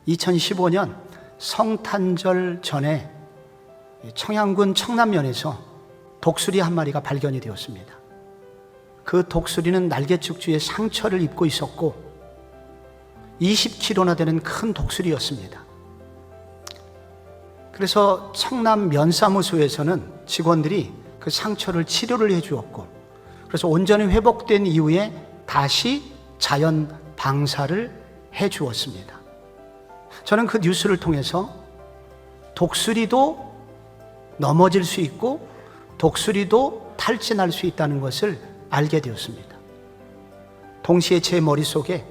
2015년 성탄절 전에 청양군 청남면에서 독수리 한 마리가 발견이 되었습니다. 그 독수리는 날개축주에 상처를 입고 있었고 20kg나 되는 큰 독수리였습니다. 그래서 청남 면사무소에서는 직원들이 그 상처를 치료를 해주었고, 그래서 온전히 회복된 이후에 다시 자연 방사를 해주었습니다. 저는 그 뉴스를 통해서 독수리도 넘어질 수 있고 독수리도 탈진할 수 있다는 것을 알게 되었습니다. 동시에 제 머릿속에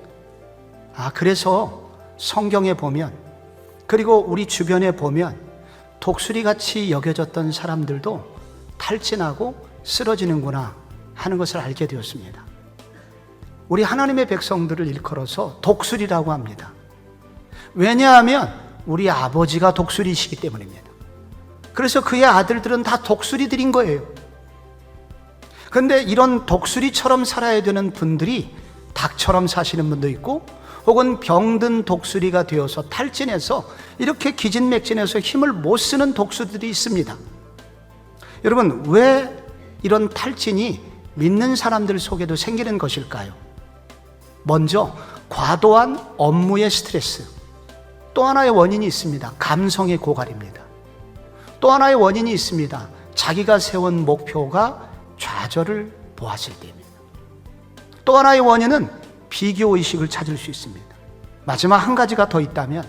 그래서 성경에 보면, 그리고 우리 주변에 보면 독수리같이 여겨졌던 사람들도 탈진하고 쓰러지는구나 하는 것을 알게 되었습니다. 우리 하나님의 백성들을 일컬어서 독수리라고 합니다. 왜냐하면 우리 아버지가 독수리이시기 때문입니다. 그래서 그의 아들들은 다 독수리들인 거예요. 그런데 이런 독수리처럼 살아야 되는 분들이 닭처럼 사시는 분도 있고, 혹은 병든 독수리가 되어서 탈진해서 이렇게 기진맥진해서 힘을 못 쓰는 독수리들이 있습니다. 여러분, 왜 이런 탈진이 믿는 사람들 속에도 생기는 것일까요? 먼저 과도한 업무의 스트레스, 또 하나의 원인이 있습니다. 감성의 고갈입니다. 또 하나의 원인이 있습니다. 자기가 세운 목표가 좌절을 보았을 때입니다. 또 하나의 원인은 비교의식을 찾을 수 있습니다. 마지막 한 가지가 더 있다면,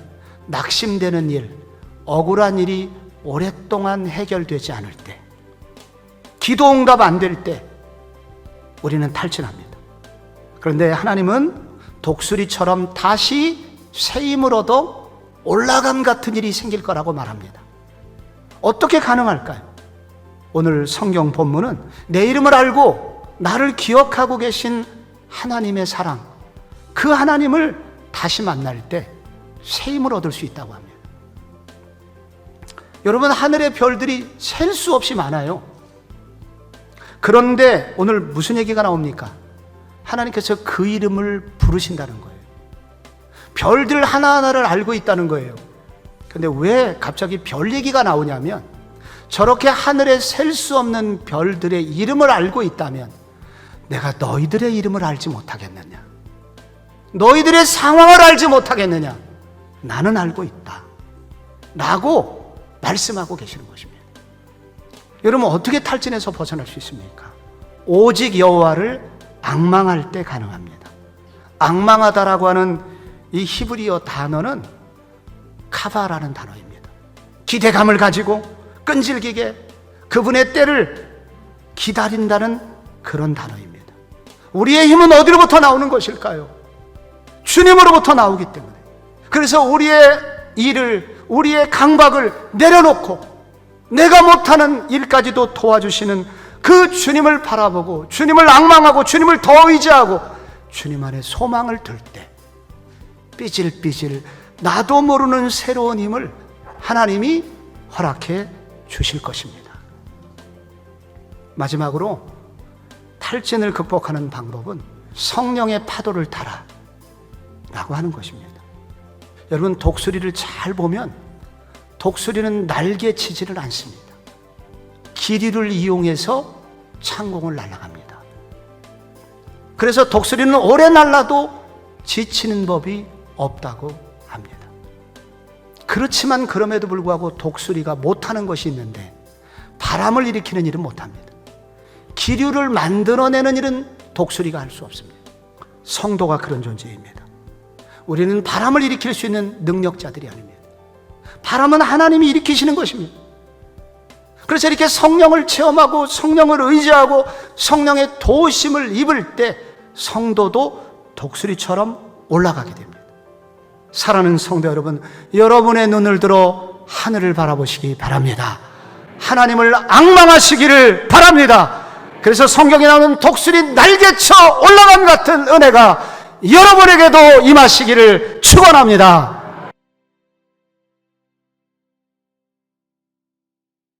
낙심되는 일, 억울한 일이 오랫동안 해결되지 않을 때, 기도 응답 안 될 때 우리는 탈진합니다. 그런데 하나님은 독수리처럼 다시 새 힘을 얻어 올라감 같은 일이 생길 거라고 말합니다. 어떻게 가능할까요? 오늘 성경 본문은 내 이름을 알고 나를 기억하고 계신 하나님의 사랑, 그 하나님을 다시 만날 때 새 힘을 얻을 수 있다고 합니다. 여러분, 하늘의 별들이 셀 수 없이 많아요. 그런데 오늘 무슨 얘기가 나옵니까? 하나님께서 그 이름을 부르신다는 거예요. 별들 하나하나를 알고 있다는 거예요. 근데 왜 갑자기 별 얘기가 나오냐면, 저렇게 하늘에 셀 수 없는 별들의 이름을 알고 있다면 내가 너희들의 이름을 알지 못하겠느냐? 너희들의 상황을 알지 못하겠느냐? 나는 알고 있다 라고 말씀하고 계시는 것입니다. 여러분, 어떻게 탈진해서 벗어날 수 있습니까? 오직 여호와를 앙망할 때 가능합니다. 앙망하다라고 하는 이 히브리어 단어는 카바라는 단어입니다. 기대감을 가지고 끈질기게 그분의 때를 기다린다는 그런 단어입니다. 우리의 힘은 어디로부터 나오는 것일까요? 주님으로부터 나오기 때문에. 그래서 우리의 일을, 우리의 강박을 내려놓고 내가 못하는 일까지도 도와주시는 그 주님을 바라보고 주님을 앙망하고 주님을 더 의지하고 주님 안에 소망을 둘 때 삐질삐질 나도 모르는 새로운 힘을 하나님이 허락해 주실 것입니다. 마지막으로 탈진을 극복하는 방법은 성령의 파도를 타라 라고 하는 것입니다. 여러분, 독수리를 잘 보면 독수리는 날개치지를 않습니다. 기류를 이용해서 창공을 날아갑니다. 그래서 독수리는 오래 날라도 지치는 법이 없다고 합니다. 그렇지만 그럼에도 불구하고 독수리가 못하는 것이 있는데, 바람을 일으키는 일은 못합니다. 기류를 만들어내는 일은 독수리가 할 수 없습니다. 성도가 그런 존재입니다. 우리는 바람을 일으킬 수 있는 능력자들이 아닙니다. 바람은 하나님이 일으키시는 것입니다. 그래서 이렇게 성령을 체험하고 성령을 의지하고 성령의 도우심을 입을 때 성도도 독수리처럼 올라가게 됩니다. 사랑하는 성도 여러분, 여러분의 눈을 들어 하늘을 바라보시기 바랍니다. 하나님을 앙망하시기를 바랍니다. 그래서 성경에 나오는 독수리 날개쳐 올라감 같은 은혜가 여러분에게도 임하시기를 축원합니다.